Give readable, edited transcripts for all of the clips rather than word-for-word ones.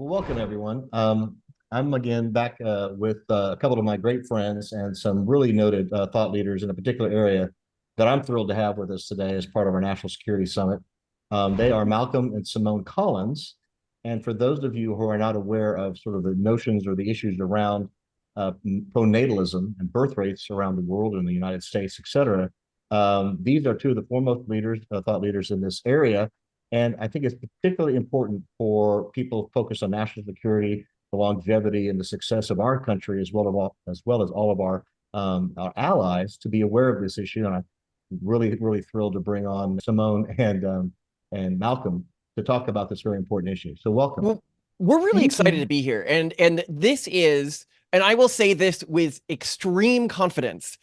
Well, welcome everyone. I'm again back with a couple of my great friends and some really noted thought leaders in a particular area that I'm thrilled to have with us today as part of our National Security Summit. They are Malcolm and Simone Collins. And for those of you who are not aware of sort of the notions or the issues around pronatalism and birth rates around the world in the United States, et cetera, these are two of the foremost leaders, thought leaders in this area. And I think it's particularly important for people focused on national security, the longevity and the success of our country, as well as all of our allies, to be aware of this issue. And I'm really thrilled to bring on Simone and Malcolm to talk about this very important issue. So welcome. Well, we're really excited to be here. And this is, and I will say this with extreme confidence,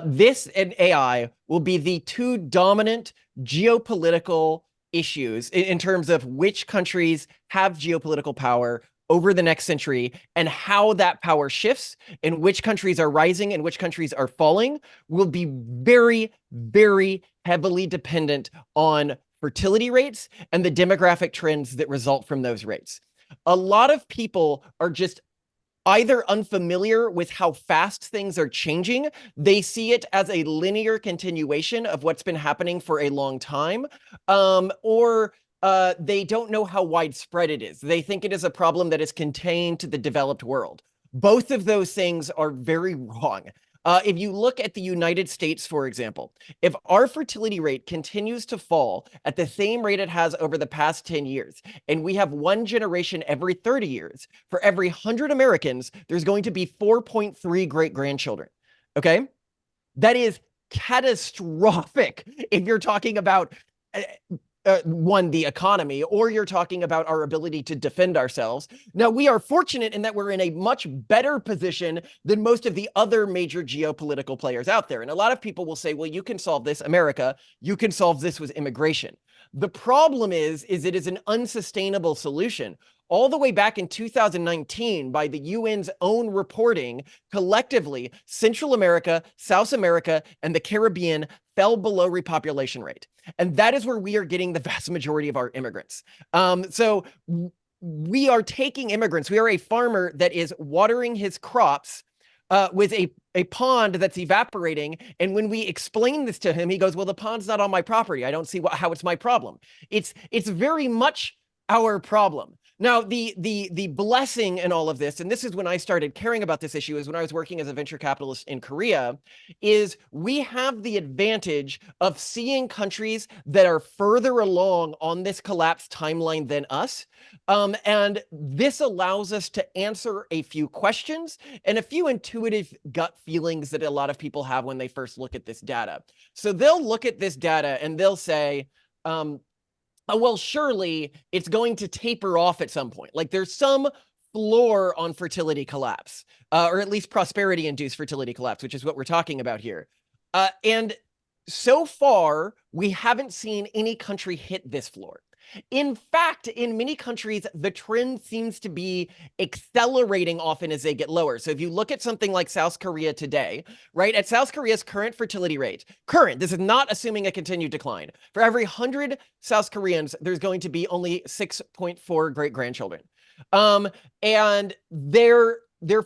this and AI will be the two dominant geopolitical issues in terms of which countries have geopolitical power over the next century and how that power shifts and which countries are rising and which countries are falling will be very heavily dependent on fertility rates and the demographic trends that result from those rates. A lot of people are just either unfamiliar with how fast things are changing. They see it as a linear continuation of what's been happening for a long time, or they don't know how widespread it is. They think it is a problem that is contained to the developed world. Both of those things are very wrong. If you look at the United States, for example, if our fertility rate continues to fall at the same rate it has over the past 10 years, and we have one generation every 30 years, for every 100 Americans, there's going to be 4.3 great-grandchildren, okay? That is catastrophic if you're talking about one, the economy, or you're talking about our ability to defend ourselves. Now, we are fortunate in that we're in a much better position than most of the other major geopolitical players out there. And a lot of people will say, well, you can solve this, America, you can solve this with immigration. The problem is it is an unsustainable solution. All the way back in 2019, by the UN's own reporting, collectively, Central America, South America, and the Caribbean fell below repopulation rate. And that is where we are getting the vast majority of our immigrants. So we are taking immigrants. We are a farmer that is watering his crops with a pond that's evaporating. And when we explain this to him, he goes, well, the pond's not on my property. I don't see how it's my problem. It's very much our problem. Now, the blessing in all of this, and this is when I started caring about this issue, is when I was working as a venture capitalist in Korea, is we have the advantage of seeing countries that are further along on this collapse timeline than us. And this allows us to answer a few questions and a few intuitive gut feelings that a lot of people have when they first look at this data. So they'll look at this data and they'll say, well, surely it's going to taper off at some point. Like there's some floor on fertility collapse, or at least prosperity-induced fertility collapse, which is what we're talking about here. And so far, we haven't seen any country hit this floor. In fact, in many countries, the trend seems to be accelerating often as they get lower. So if you look at something like South Korea today, right, at South Korea's current fertility rate, this is not assuming a continued decline. For every 100 South Koreans, there's going to be only 6.4 great-grandchildren. And their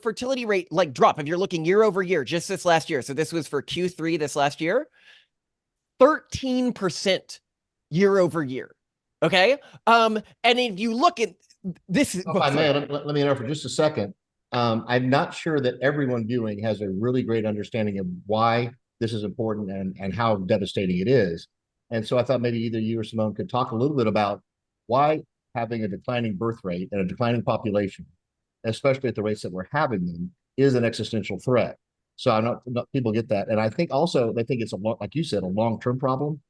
fertility rate drop, if you're looking year over year, just this last year, so this was for Q3 this last year, 13% year over year. Okay. And if you look at this, if I may, let me interrupt for just a second. I'm not sure that everyone viewing has a really great understanding of why this is important and how devastating it is. And so I thought maybe either you or Simone could talk a little bit about why having a declining birth rate and a declining population, especially at the rates that we're having them, is an existential threat. So I'm not people get that. And I think also they think it's like you said, a long-term problem.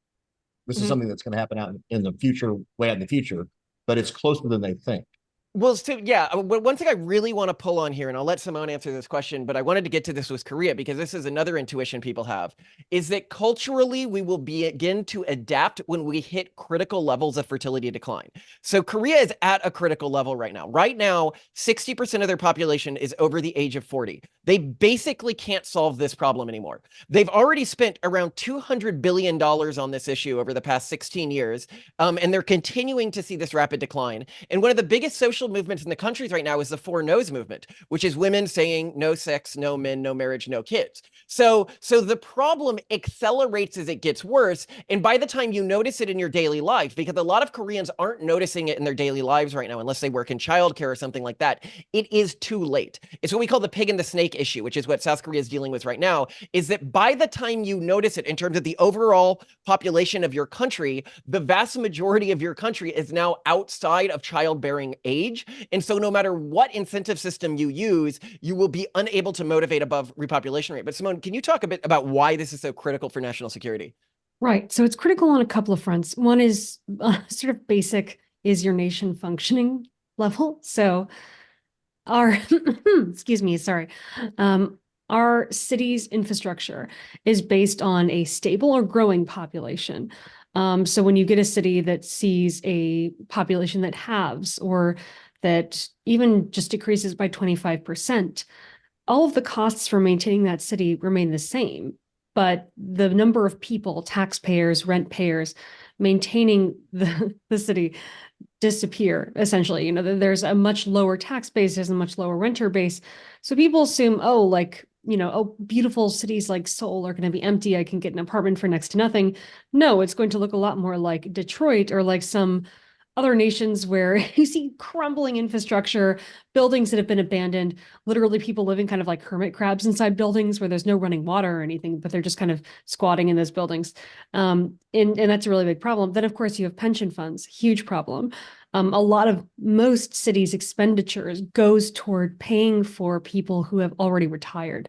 This is something that's going to happen out in the future, way out in the future, but it's closer than they think. Well, so yeah, one thing I really want to pull on here, and I'll let Simone answer this question, but I wanted to get to this with Korea because this is another intuition people have, is that culturally we will begin to adapt when we hit critical levels of fertility decline. So Korea is at a critical level right now. Right now, 60% of their population is over the age of 40. They basically can't solve this problem anymore. They've already spent around $200 billion on this issue over the past 16 years, and they're continuing to see this rapid decline. And one of the biggest social social movements in the countries right now is the 4 no's movement, which is women saying no sex, no men, no marriage, no kids. So the problem accelerates as it gets worse. And by the time you notice it in your daily life, because a lot of Koreans aren't noticing it in their daily lives right now, unless they work in childcare or something like that, it is too late. It's what we call the pig and the snake issue, which is what South Korea is dealing with right now, is that by the time you notice it in terms of the overall population of your country, the vast majority of your country is now outside of childbearing age. And so no matter what incentive system you use, you will be unable to motivate above repopulation rate. But Simone, can you talk a bit about why this is so critical for national security? Right. So it's critical on a couple of fronts. One is sort of basic, is your nation functioning level? So our, excuse me, sorry. Our city's infrastructure is based on a stable or growing population. So when you get a city that sees a population that halves or that even just decreases by 25%, all of the costs for maintaining that city remain the same, but the number of people, taxpayers, rent payers, maintaining the city disappear, essentially. You know, there's a much lower tax base, there's a much lower renter base. So people assume, oh, like, you know, oh, beautiful cities like Seoul are going to be empty. I can get an apartment for next to nothing. No, it's going to look a lot more like Detroit or like some other nations where you see crumbling infrastructure, buildings that have been abandoned, literally people living kind of like hermit crabs inside buildings where there's no running water or anything, but they're just kind of squatting in those buildings. And that's a really big problem. Then, of course, you have pension funds, huge problem. A lot of most cities' expenditures goes toward paying for people who have already retired.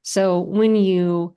So when you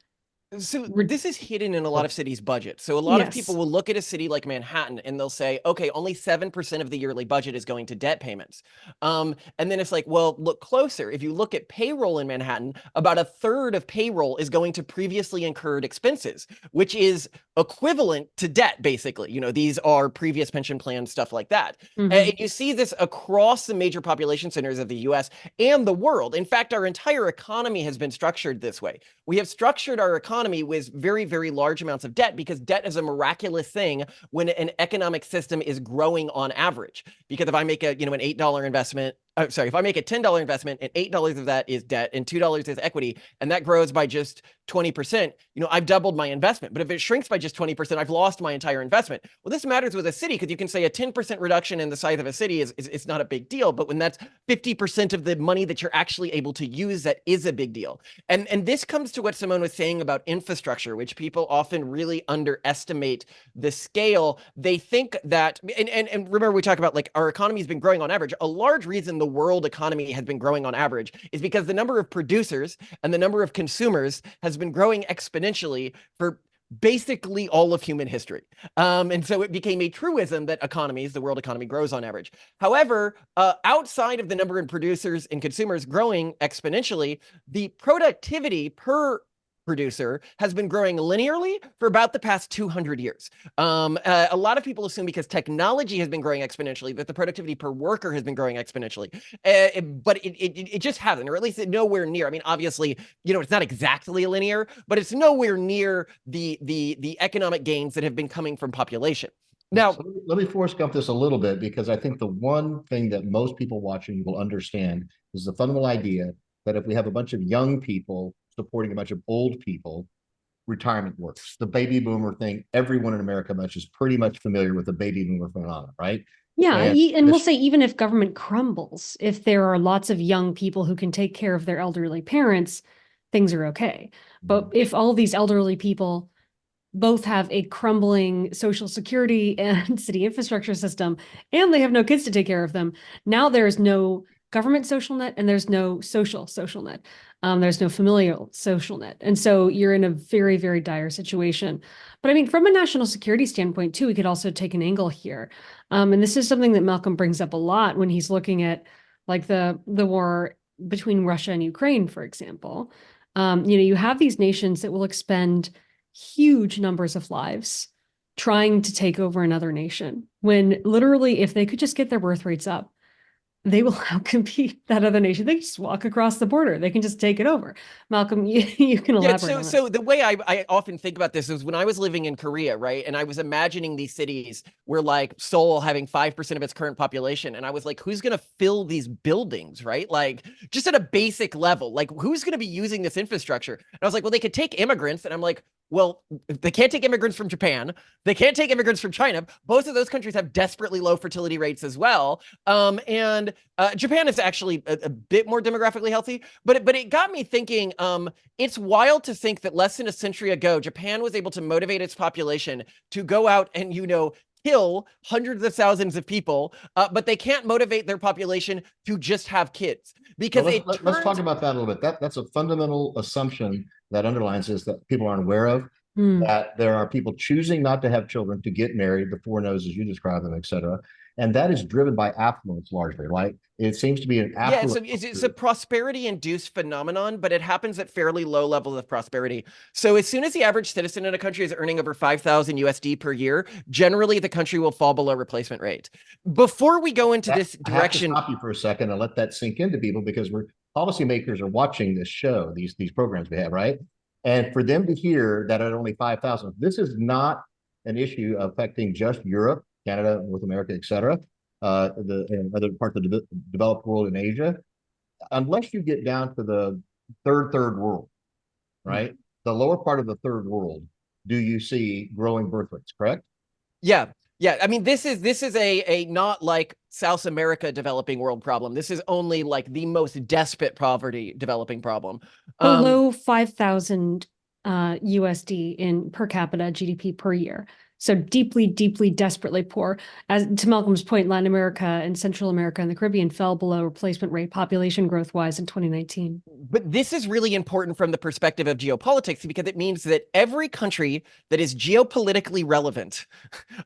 So this is hidden in a lot of cities' budgets. So a lot of people Yes. will look at a city like Manhattan and they'll say, okay, only 7% of the yearly budget is going to debt payments. And then it's like, well, look closer. If you look at payroll in Manhattan, about a third of payroll is going to previously incurred expenses, which is equivalent to debt, basically. You know, these are previous pension plans, stuff like that. And you see this across the major population centers of the US and the world. In fact, our entire economy has been structured this way. We have structured our economy with very, very large amounts of debt because debt is a miraculous thing when an economic system is growing on average. Because if I make a, you know, an $8 investment, if I make a $10 investment and $8 of that is debt and $2 is equity, and that grows by just 20%, you know, I've doubled my investment. But if it shrinks by just 20%, I've lost my entire investment. Well, this matters with a city because you can say a 10% reduction in the size of a city is not a big deal. But when that's 50% of the money that you're actually able to use, that is a big deal. And this comes to what Simone was saying about infrastructure, which people often really underestimate the scale. They think that, and remember, we talk about like our economy has been growing on average. A large reason the world economy has been growing on average is because the number of producers and the number of consumers has been growing exponentially for basically all of human history. And so it became a truism that economies, the world economy, grows on average. However, outside of the number of producers and consumers growing exponentially, the productivity per producer has been growing linearly for about the past 200 years. A lot of people assume because technology has been growing exponentially that the productivity per worker has been growing exponentially, but it just hasn't, or at least nowhere near. I mean, obviously, you know, it's not exactly linear, but it's nowhere near the economic gains that have been coming from population. Now, so let me force gump this a little bit because I think the one thing that most people watching will understand is the fundamental idea that if we have a bunch of young people supporting a bunch of old people, retirement works. The baby boomer thing, everyone in America much is pretty much familiar with the baby boomer phenomenon, right? Yeah, and we'll this, say even if government crumbles, if there are lots of young people who can take care of their elderly parents, things are okay. But if all these elderly people both have a crumbling social security and city infrastructure system, and they have no kids to take care of them, now there's no government social net and there's no social net. There's no familial social net. And so you're in a very, very dire situation. But I mean, from a national security standpoint, too, we could also take an angle here. And this is something that Malcolm brings up a lot when he's looking at like the war between Russia and Ukraine, for example. You know, you have these nations that will expend huge numbers of lives trying to take over another nation when literally if they could just get their birth rates up, they will outcompete that other nation. They just walk across the border. They can just take it over. Malcolm, you can Yeah, elaborate on this. so the way I often think about this is when I was living in Korea, right? And I was imagining these cities where like Seoul having 5% of its current population. And I was like, who's going to fill these buildings, right? Like just at a basic level, like who's going to be using this infrastructure? And I was like, well, they could take immigrants. And I'm like, well, they can't take immigrants from Japan. They can't take immigrants from China. Both of those countries have desperately low fertility rates as well. And Japan is actually a bit more demographically healthy, but it got me thinking, it's wild to think that less than a century ago, Japan was able to motivate its population to go out and, kill hundreds of thousands of people, but they can't motivate their population to just have kids because let's talk about that a little bit. That's a fundamental assumption that underlines this that people aren't aware of, that there are people choosing not to have children, to get married, the four no's as you describe them, et cetera. And that is driven by affluence largely, right? It seems to be an affluent. Yeah, it's a prosperity-induced phenomenon, but it happens at fairly low levels of prosperity. So as soon as the average citizen in a country is earning over 5,000 USD per year, generally the country will fall below replacement rate. Before we go into this direction, I have to stop you for a second and let that sink into people, because policymakers are watching this show, these programs we have, right? And for them to hear that at only 5,000, this is not an issue affecting just Europe, Canada, North America, et cetera, and other parts of the developed world in Asia, unless you get down to the third world, right? The lower part of the third world, do you see growing birth rates, correct? Yeah. I mean, this is a not like South America developing world problem. This is only like the most desperate poverty developing problem. Below 5,000 USD in per capita GDP per year. So deeply, deeply, desperately poor. As to Malcolm's point, Latin America and Central America and the Caribbean fell below replacement rate population growth wise in 2019. But this is really important from the perspective of geopolitics, because it means that every country that is geopolitically relevant,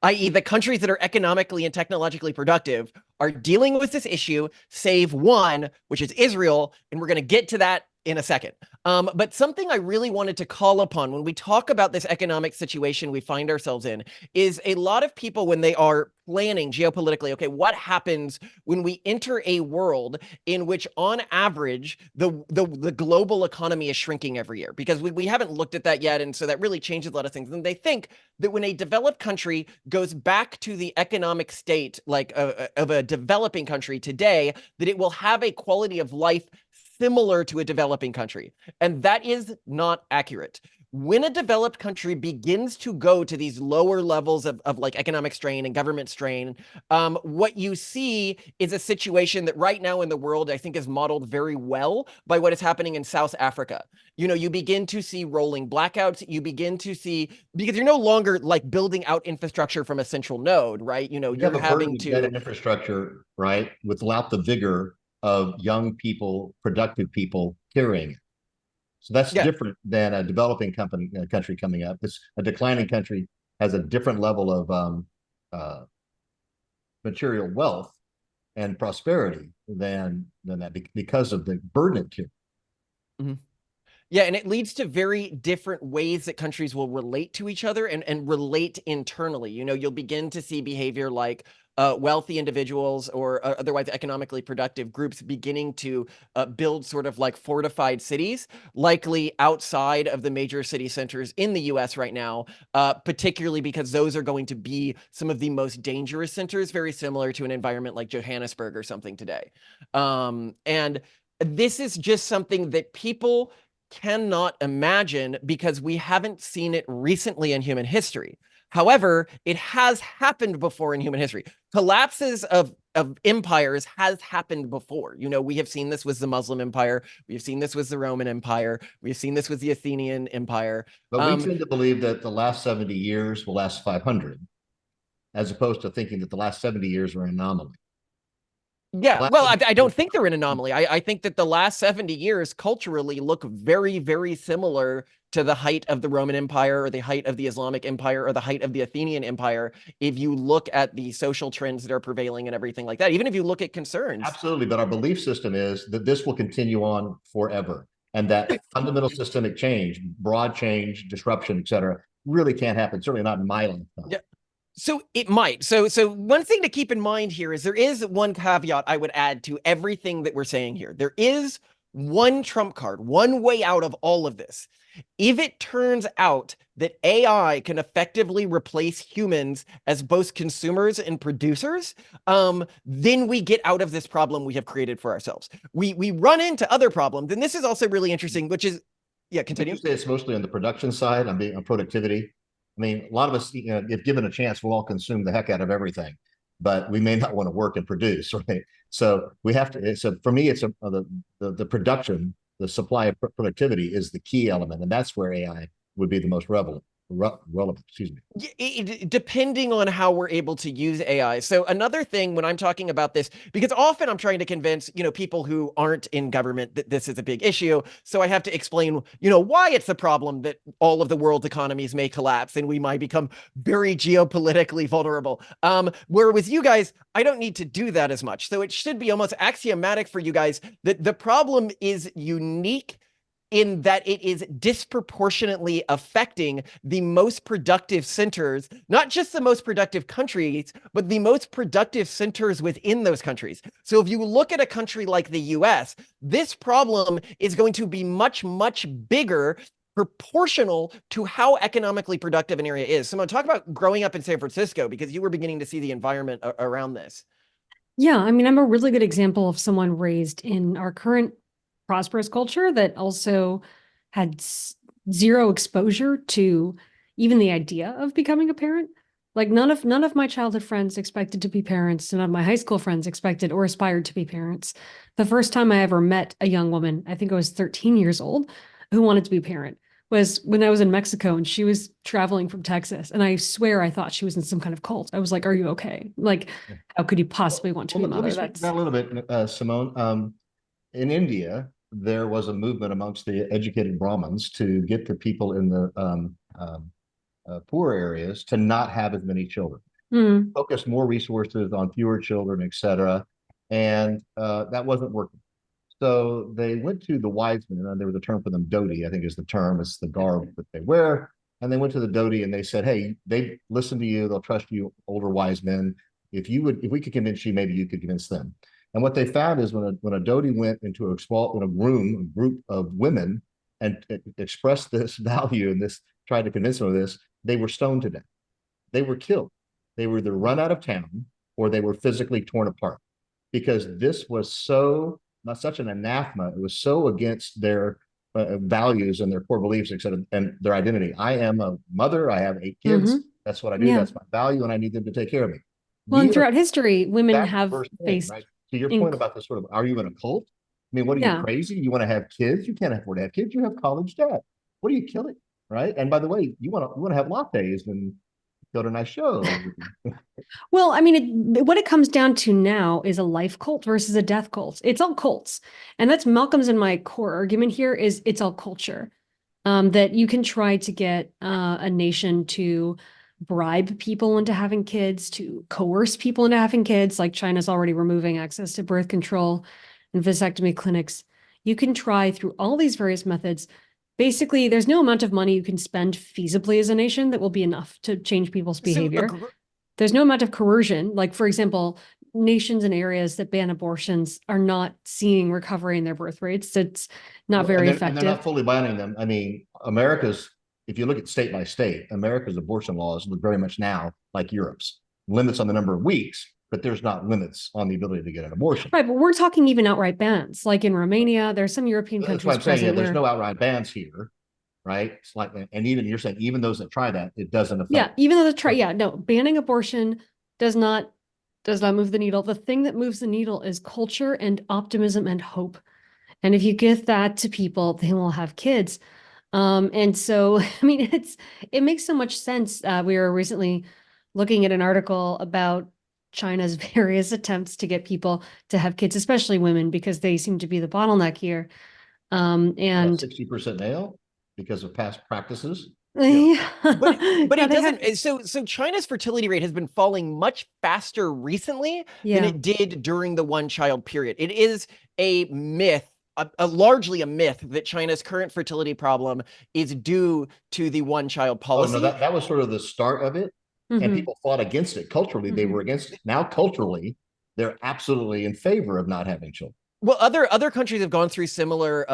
i.e. the countries that are economically and technologically productive, are dealing with this issue, save one, which is Israel. And we're going to get to that in a second. But something I really wanted to call upon when we talk about this economic situation we find ourselves in is a lot of people, when they are planning geopolitically, okay, what happens when we enter a world in which on average the global economy is shrinking every year? Because we haven't looked at that yet, and so that really changes a lot of things. And they think that when a developed country goes back to the economic state like of a developing country today, that it will have a quality of life similar to a developing country. And that is not accurate. When a developed country begins to go to these lower levels of like economic strain and government strain, what you see is a situation that right now in the world, I think, is modeled very well by what is happening in South Africa. You begin to see rolling blackouts. You begin to see, because you're no longer like building out infrastructure from a central node, right? You're having to get an infrastructure, right, without the vigor of young people, productive people carrying it. So that's different than a developing country coming up. A declining country has a different level of material wealth and prosperity than that, because of the burden it carries. Mm-hmm. Yeah, and it leads to very different ways that countries will relate to each other and relate internally. You'll begin to see behavior like wealthy individuals or otherwise economically productive groups beginning to build sort of like fortified cities, likely outside of the major city centers in the US right now, particularly because those are going to be some of the most dangerous centers, very similar to an environment like Johannesburg or something today. And this is just something that people cannot imagine because we haven't seen it recently in human history. However, it has happened before in human history. Collapses of empires has happened before. We have seen this with the Muslim Empire. We have seen this with the Roman Empire. We have seen this with the Athenian Empire. But we tend to believe that the last 70 years will last 500, as opposed to thinking that the last 70 years are an anomaly. Yeah, well, I don't think they're an anomaly. I think that the last 70 years culturally look very, very similar to the height of the Roman Empire or the height of the Islamic Empire or the height of the Athenian Empire. If you look at the social trends that are prevailing and everything like that, even if you look at concerns. Absolutely, but our belief system is that this will continue on forever, and that fundamental systemic change, broad change, disruption, et cetera, really can't happen. Certainly not in my lifetime. Yeah. So it might. So one thing to keep in mind here is there is one caveat I would add to everything that we're saying here. There is one trump card, one way out of all of this. If it turns out that AI can effectively replace humans as both consumers and producers, then we get out of this problem we have created for ourselves. We run into other problems, and this is also really interesting, which is, yeah, continue. Would you say it's mostly on the production side, on productivity? I mean, a lot of us, if given a chance, we'll all consume the heck out of everything, but we may not want to work and produce, right? So we have to. So for me, it's the production, the supply of productivity is the key element, and that's where AI would be the most relevant. Excuse me. Depending on how we're able to use AI. So another thing when I'm talking about this, because often I'm trying to convince, people who aren't in government that this is a big issue. So I have to explain, why it's a problem that all of the world's economies may collapse and we might become very geopolitically vulnerable. Where with you guys, I don't need to do that as much. So it should be almost axiomatic for you guys that the problem is unique in that it is disproportionately affecting the most productive centers, not just the most productive countries, but the most productive centers within those countries. So if you look at a country like the US, this problem is going to be much, much bigger proportional to how economically productive an area is. So I'm going to talk about growing up in San Francisco because you were beginning to see the environment around this. Yeah, I mean, I'm a really good example of someone raised in our current prosperous culture that also had zero exposure to even the idea of becoming a parent. Like none of my childhood friends expected to be parents. None of my high school friends expected or aspired to be parents. The first time I ever met a young woman, I think I was 13 years old, who wanted to be a parent was when I was in Mexico and she was traveling from Texas. And I swear I thought she was in some kind of cult. I was like, are you okay? Like, how could you possibly want to be a mother? Let me speak to that a little bit, Simone. In India, there was a movement amongst the educated Brahmins to get the people in the poor areas to not have as many children, focus more resources on fewer children, etc. And that wasn't working. So they went to the wise men, and there was a term for them, dhoti, I think is the term, it's the garb that they wear. And they went to the dhoti and they said, hey, they listen to you, they'll trust you, older wise men. If we could convince you, maybe you could convince them. And what they found is when a dhoti went into a group of women and expressed this value and tried to convince them of this, they were stoned to death. They were killed. They were either run out of town or they were physically torn apart because this was not such an anathema. It was so against their values and their core beliefs, et cetera, and their identity. I am a mother. I have 8 kids. That's what I do. Yeah. That's my value, and I need them to take care of me. Well, and throughout history, women have faced. Right? To your point about the sort of, are you in a cult? I mean, what are you crazy? You want to have kids? You can't afford to have kids. You have college debt. What are you killing? Right? And by the way, you want to have lattes and go to a nice show. Well, I mean, what it comes down to now is a life cult versus a death cult. It's all cults. And that's Malcolm's and my core argument here is it's all culture. That you can try to get a nation to bribe people into having kids, to coerce people into having kids, like China's already removing access to birth control and vasectomy clinics. You can try through all these various methods. Basically, there's no amount of money you can spend feasibly as a nation that will be enough to change people's behavior. There's no amount of coercion. Like, for example, nations and areas that ban abortions are not seeing recovery in their birth rates. It's not very effective. And they're not fully banning them. I mean, if you look at state by state, America's abortion laws look very much now like Europe's. Limits on the number of weeks, but there's not limits on the ability to get an abortion. Right, but we're talking even outright bans. Like in Romania, there's some European countries. That's what I'm saying. There's no outright bans here, right? It's like, and even you're saying even those that try that, it doesn't affect. Yeah, even though they try, no, banning abortion does not move the needle. The thing that moves the needle is culture and optimism and hope. And if you give that to people, they will have kids. And so, I mean, it makes so much sense. We were recently looking at an article about China's various attempts to get people to have kids, especially women, because they seem to be the bottleneck here. And 60% male because of past practices. Yeah. But it doesn't. So China's fertility rate has been falling much faster recently than it did during the one-child period. It is a myth. Largely a myth that China's current fertility problem is due to the one-child policy. Oh, no, that was sort of the start of it. and people fought against it. Culturally, they were against it. Now, culturally, they're absolutely in favor of not having children. Well, other countries have gone through similar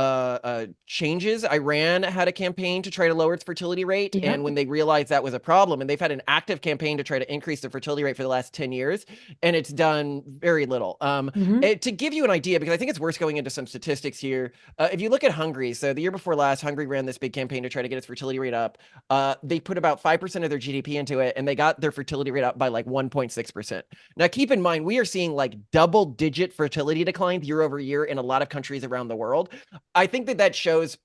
changes. Iran had a campaign to try to lower its fertility rate, and when they realized that was a problem, and they've had an active campaign to try to increase the fertility rate for the last 10 years, and it's done very little. To give you an idea, because I think it's worth going into some statistics here, if you look at Hungary, so the year before last, Hungary ran this big campaign to try to get its fertility rate up. They put about 5% of their GDP into it, and they got their fertility rate up by like 1.6%. Now, keep in mind, we are seeing like double-digit fertility declines year over year in a lot of countries around the world. I think that shows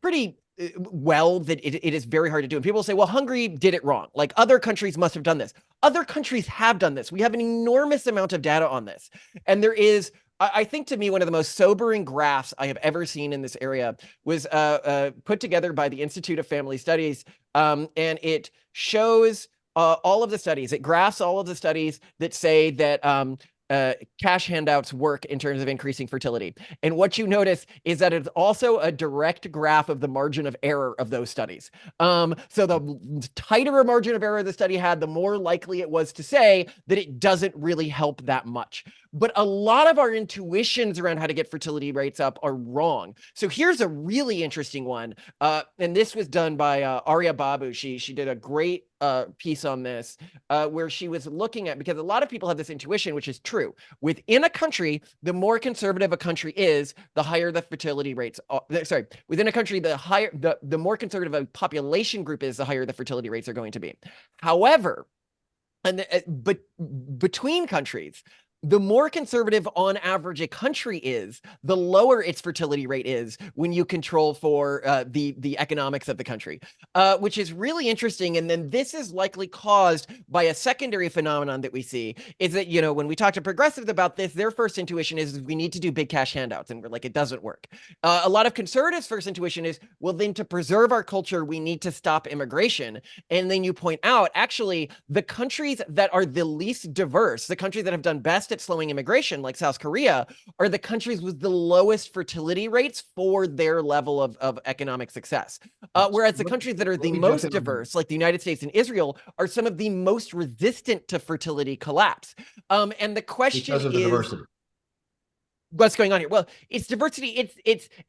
pretty well that it is very hard to do. And people say, well, Hungary did it wrong. Like other countries must have done this. Other countries have done this. We have an enormous amount of data on this. And there is, I think to me, one of the most sobering graphs I have ever seen in this area was put together by the Institute of Family Studies. And it shows all of the studies. It graphs all of the studies that say that cash handouts work in terms of increasing fertility. And what you notice is that it's also a direct graph of the margin of error of those studies. So the tighter a margin of error the study had, the more likely it was to say that it doesn't really help that much. But a lot of our intuitions around how to get fertility rates up are wrong. So here's a really interesting one. And this was done by Arya Babu. She did a great piece on this where she was looking at, because a lot of people have this intuition, which is true. Within a country, the more conservative a country is, the higher the fertility rates are. Sorry, within a country, the more conservative a population group is, the higher the fertility rates are going to be. However, but between countries, the more conservative on average a country is, the lower its fertility rate is when you control for the economics of the country, which is really interesting. And then this is likely caused by a secondary phenomenon that we see is that, you know, when we talk to progressives about this, their first intuition is we need to do big cash handouts. And we're like, it doesn't work. A lot of conservatives' first intuition is, well, then to preserve our culture, we need to stop immigration. And then you point out, actually, the countries that are the least diverse, the countries that have done best at slowing immigration, like South Korea, are the countries with the lowest fertility rates for their level of economic success. Whereas the countries that are the most diverse, like the United States and Israel, are some of the most resistant to fertility collapse. And the question because of the diversity. What's going on here? Well, it's diversity.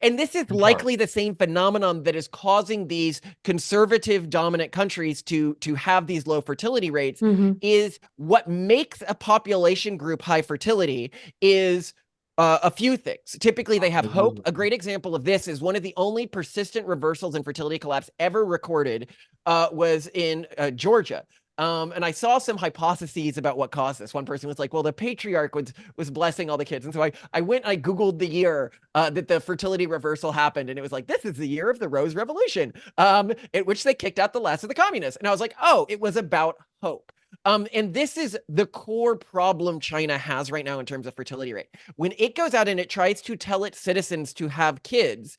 And this is likely the same phenomenon that is causing these conservative dominant countries to have these low fertility rates. Is what makes a population group high fertility is a few things. Typically, they have hope. A great example of this is one of the only persistent reversals in fertility collapse ever recorded was in Georgia. And I saw some hypotheses about what caused this. One person was like, well, the patriarch was blessing all the kids. And so I went and I Googled the year that the fertility reversal happened. And it was like, this is the year of the Rose Revolution, at which they kicked out the last of the communists. And I was like, oh, it was about hope. And this is the core problem China has right now in terms of fertility rate. When it goes out and it tries to tell its citizens to have kids,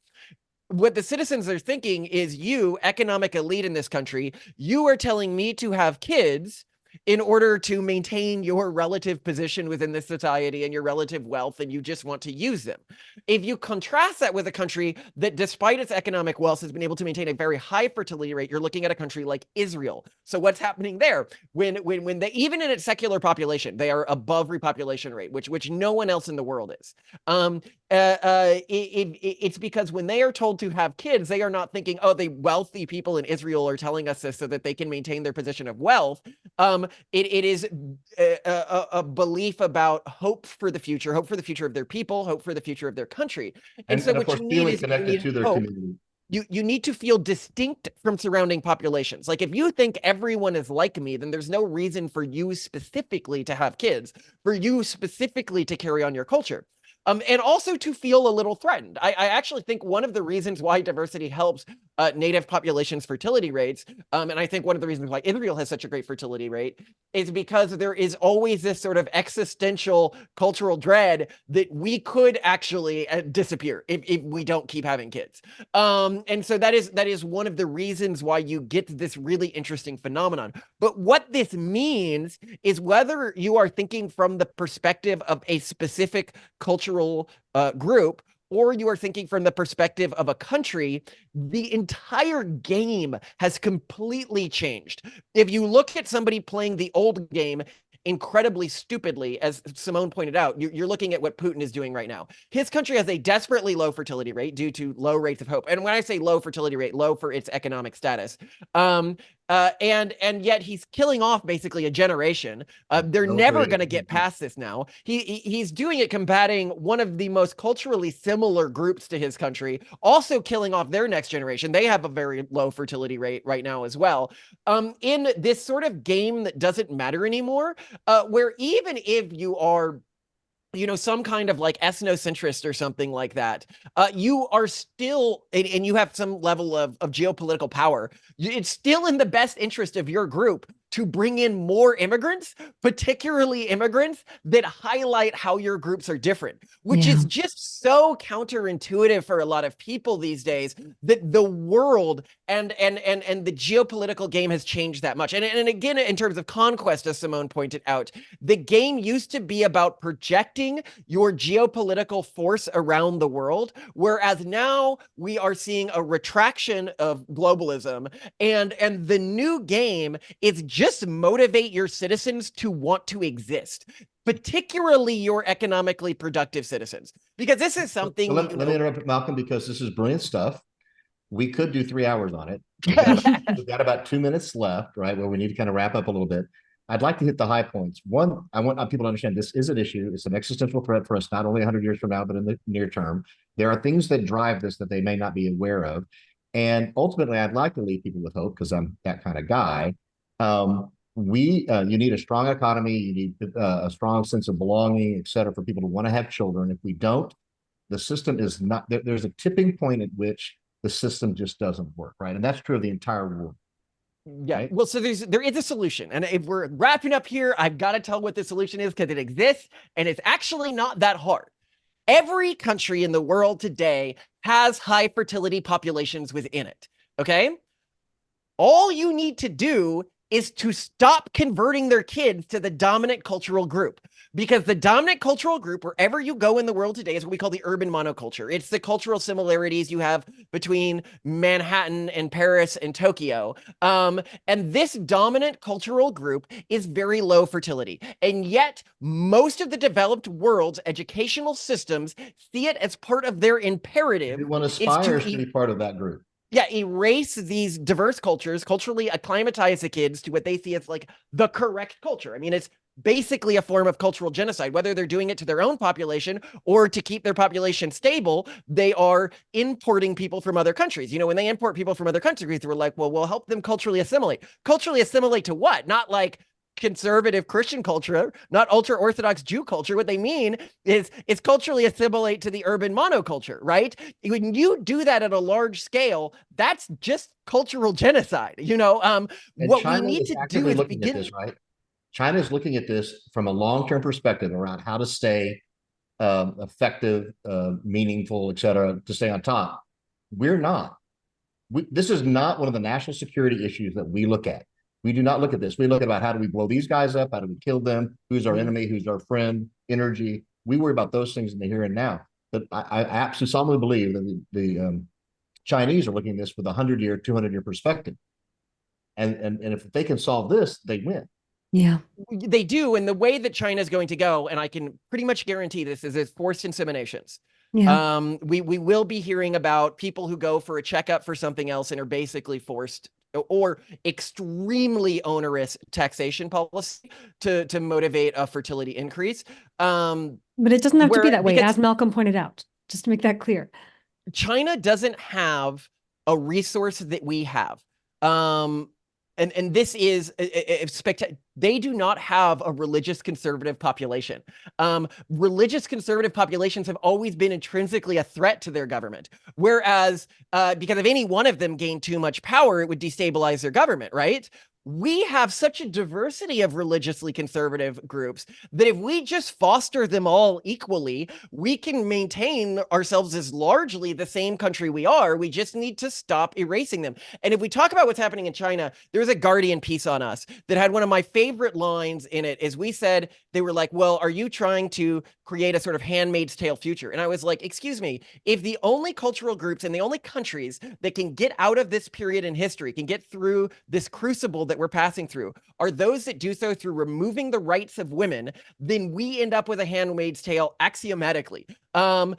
what the citizens are thinking is, you, economic elite in this country, you are telling me to have kids in order to maintain your relative position within this society and your relative wealth, and you just want to use them. If you contrast that with a country that, despite its economic wealth, has been able to maintain a very high fertility rate, you're looking at a country like Israel. So what's happening there? When they, even in its secular population, they are above repopulation rate, which no one else in the world is. It's because when they are told to have kids, they are not thinking, oh, the wealthy people in Israel are telling us this so that they can maintain their position of wealth. It is a belief about hope for the future of their people, hope for the future of their country. And so what you need is connected to their community. You need to feel distinct from surrounding populations. Like, if you think everyone is like me, then there's no reason for you specifically to have kids, for you specifically to carry on your culture. And also to feel a little threatened. I actually think one of the reasons why diversity helps native populations' fertility rates, and I think one of the reasons why Israel has such a great fertility rate, is because there is always this sort of existential cultural dread that we could actually disappear if we don't keep having kids. And so that is one of the reasons why you get this really interesting phenomenon. But what this means is, whether you are thinking from the perspective of a specific cultural group, or you are thinking from the perspective of a country, the entire game has completely changed. If you look at somebody playing the old game incredibly stupidly, as Simone pointed out, you're looking at what Putin is doing right now. His country has a desperately low fertility rate due to low rates of hope. And when I say low fertility rate, low for its economic status. And yet he's killing off basically a generation. They're never going to get past this now. He's doing it combating one of the most culturally similar groups to his country, also killing off their next generation. They have a very low fertility rate right now as well. In this sort of game that doesn't matter anymore, where even if you are, you know, some kind of like ethnocentrist or something like that, you are still, and you have some level of geopolitical power, it's still in the best interest of your group to bring in more immigrants, particularly immigrants that highlight how your groups are different, which is just so counterintuitive for a lot of people these days, that the world and the geopolitical game has changed that much. And again, in terms of conquest, as Simone pointed out, the game used to be about projecting your geopolitical force around the world, whereas now we are seeing a retraction of globalism, and the new game is just motivate your citizens to want to exist, particularly your economically productive citizens, because this is something. So let me interrupt, Malcolm, because this is brilliant stuff. We could do 3 hours on it. We've got about 2 minutes left, right, where we need to kind of wrap up a little bit. I'd like to hit the high points. One, I want people to understand this is an issue. It's an existential threat for us, not only 100 years from now, but in the near term. There are things that drive this that they may not be aware of. And ultimately, I'd like to leave people with hope, because I'm that kind of guy. You need a strong economy, you need a strong sense of belonging, et cetera, for people to want to have children. If we don't, the system is not, there's a tipping point at which the system just doesn't work, right? And that's true of the entire world. Yeah. Right? Well, so there is a solution. And if we're wrapping up here, I've got to tell what the solution is, because it exists and it's actually not that hard. Every country in the world today has high fertility populations within it. Okay. All you need to do is to stop converting their kids to the dominant cultural group, because the dominant cultural group, wherever you go in the world today, is what we call the urban monoculture. It's the cultural similarities you have between Manhattan and Paris and Tokyo. And this dominant cultural group is very low fertility. And yet most of the developed world's educational systems see it as part of their imperative. Everyone aspires to be part of that group. Yeah, erase these diverse cultures, culturally acclimatize the kids to what they see as like the correct culture. I mean, it's basically a form of cultural genocide, whether they're doing it to their own population or to keep their population stable. They are importing people from other countries. You know, when they import people from other countries, we're like, well, we'll help them culturally assimilate. Culturally assimilate to what? Not like conservative Christian culture, not ultra-Orthodox Jew culture. What they mean is culturally assimilate to the urban monoculture, right? When you do that at a large scale, that's just cultural genocide. You know, what China we need to do is begin at this, right? China is looking at this from a long-term perspective around how to stay effective, meaningful, et cetera, to stay on top. We're not. This is not one of the national security issues that we look at. We do not look at this. We look at about how do we blow these guys up? How do we kill them? Who's our enemy? Who's our friend? Energy. We worry about those things in the here and now. But I absolutely solemnly believe that the Chinese are looking at this with a 100-year, 200-year perspective. And if they can solve this, they win. Yeah, they do. And the way that China is going to go, and I can pretty much guarantee this, is forced inseminations. yeah. We will be hearing about people who go for a checkup for something else and are basically forced, or extremely onerous taxation policy to motivate a fertility increase. But it doesn't have to be that way, as Malcolm pointed out, just to make that clear. China doesn't have a resource that we have. And this is spectacular. They do not have a religious conservative population. Religious conservative populations have always been intrinsically a threat to their government. Whereas, because if any one of them gained too much power, it would destabilize their government, right? we have such a diversity of religiously conservative groups that if we just foster them all equally, we can maintain ourselves as largely the same country we are. We just need to stop erasing them. And if we talk about what's happening in China, there's a Guardian piece on us that had one of my favorite lines in it. Is we said, they were like, well, are you trying to create a sort of Handmaid's Tale future? And I was like, excuse me, if the only cultural groups and the only countries that can get out of this period in history, can get through this crucible that we're passing through, are those that do so through removing the rights of women, then we end up with a Handmaid's Tale axiomatically. And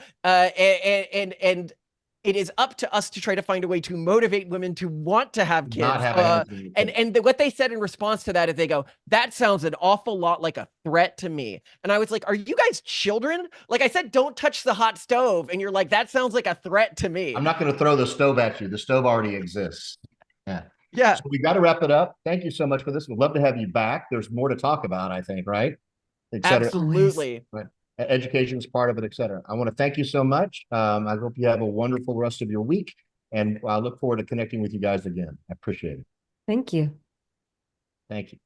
it is up to us to try to find a way to motivate women to want to have kids. Not have a Handmaid's Tale. And what they said in response to that is they go, that sounds an awful lot like a threat to me. And I was like, are you guys children? Like I said, don't touch the hot stove. And you're like, that sounds like a threat to me. I'm not going to throw the stove at you. The stove already exists. Yeah. Yeah. So we got to wrap it up. Thank you so much for this. We'd love to have you back. There's more to talk about, I think, right? Et cetera. Absolutely. Right. Education is part of it, et cetera. I want to thank you so much. I hope you have a wonderful rest of your week. And I look forward to connecting with you guys again. I appreciate it. Thank you. Thank you.